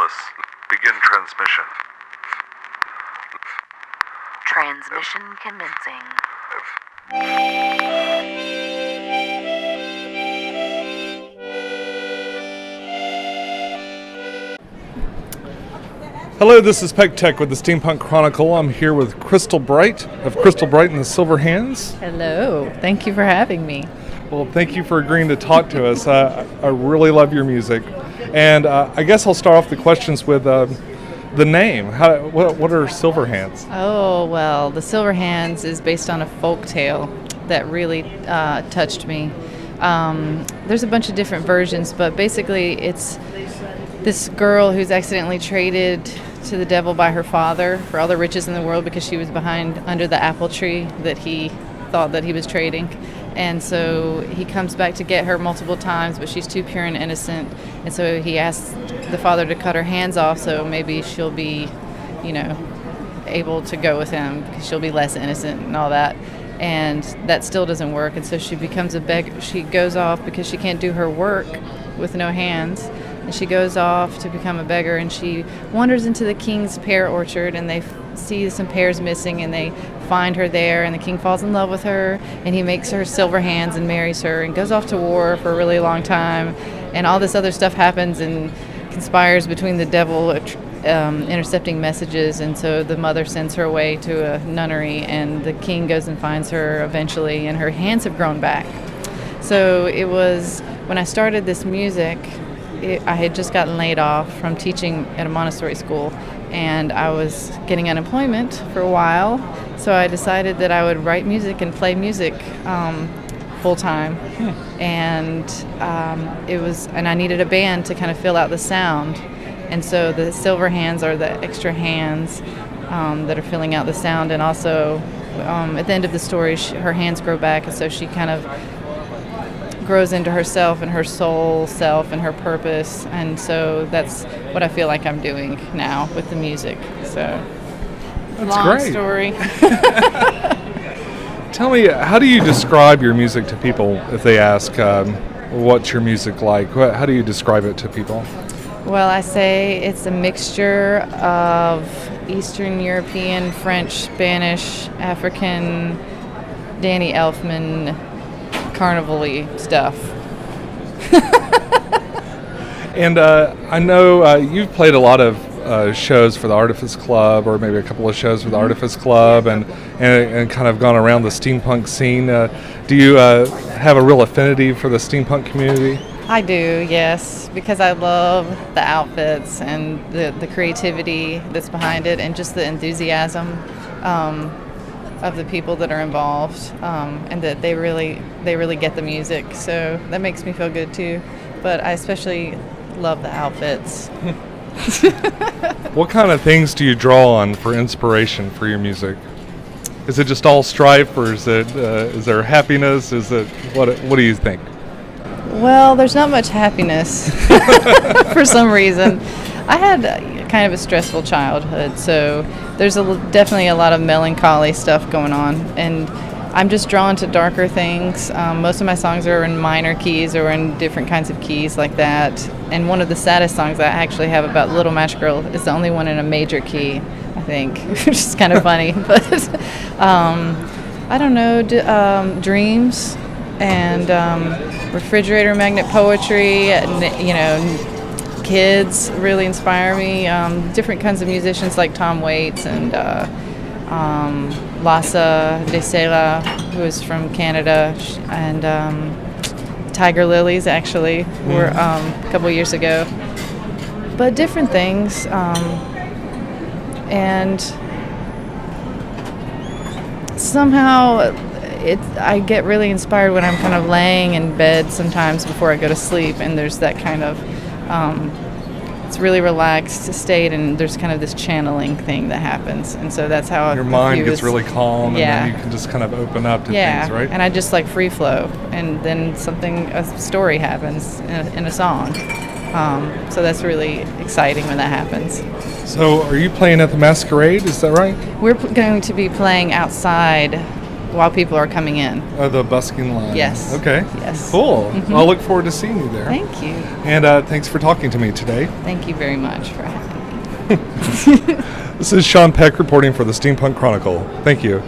wireless. Begin transmission. Transmission commencing. Hello, this is pecktec with the Steampunk Chronicle. I'm here with Crystal Bright of Crystal Bright and the Silver Hands. Hello. Thank you for having me. Well, thank you for agreeing to talk to us. I really love your music. And I guess I'll start off the questions with the name. What are Silver Hands? Oh, well, the Silver Hands is based on a folk tale that really touched me. There's a bunch of different versions, but basically it's this girl who's accidentally traded to the devil by her father for all the riches in the world because she was behind under the apple tree that he thought that he was trading. And so he comes back to get her multiple times, but she's too pure and innocent. And so he asks the father to cut her hands off so maybe she'll be, able to go with him because she'll be less innocent and all that. And that still doesn't work. And so she becomes a beggar. She goes off because she can't do her work with no hands. And she goes off to become a beggar, and she wanders into the king's pear orchard, and they see some pears missing, and they find her there, and the king falls in love with her, and he makes her silver hands and marries her and goes off to war for a really long time. And all this other stuff happens and conspires between the devil intercepting messages, and so the mother sends her away to a nunnery, and the king goes and finds her eventually, and her hands have grown back. So it was, when I started this music, I had just gotten laid off from teaching at a Montessori school, and I was getting unemployment for a while, so I decided that I would write music and play music full time. And and I needed a band to kind of fill out the sound, and so the Silver Hands are the extra hands that are filling out the sound. And also at the end of the story, her hands grow back, and so she kind of grows into herself and her soul self and her purpose, and so that's what I feel like I'm doing now with the music. So that's long great. Story. Tell me, how do you describe your music to people if they ask what's your music like? How do you describe it to people? Well, I say it's a mixture of Eastern European, French, Spanish, African, Danny Elfman, carnival-y stuff. And I know you've played a lot of shows for the Artifice Club, or maybe a couple of shows for the Artifice Club, and kind of gone around the steampunk scene. Do you have a real affinity for the steampunk community? I do, yes, because I love the outfits and the creativity that's behind it, and just the enthusiasm of the people that are involved, and that they really get the music. So that makes me feel good too. But I especially love the outfits. What kind of things do you draw on for inspiration for your music? Is it just all strife, or is there happiness? Is it what do you think? Well, there's not much happiness for some reason. I had kind of a stressful childhood, so there's definitely a lot of melancholy stuff going on, and I'm just drawn to darker things. Most of my songs are in minor keys or in different kinds of keys like that, and one of the saddest songs I actually have about Little Match Girl is the only one in a major key, I think, which is kind of funny. But I don't know, dreams and refrigerator magnet poetry, and kids really inspire me. Different kinds of musicians like Tom Waits and Lassa De Sela, who is from Canada, and Tiger Lilies actually were a couple years ago. But different things, and somehow I get really inspired when I'm kind of laying in bed sometimes before I go to sleep, and there's that kind of it's really relaxed state, and there's kind of this channeling thing that happens, and so that's how your mind gets really calm, yeah. And then you can just kind of open up to things, right? And I just like free flow, and then a story happens in a song. So that's really exciting when that happens. So are you playing at the Masquerade, is that right? We're going to be playing outside while people are coming in. The busking line. Yes. Okay. Yes. Cool. Well, I'll look forward to seeing you there. Thank you. And thanks for talking to me today. Thank you very much for having me. This is Sean Peck reporting for the Steampunk Chronicle. Thank you.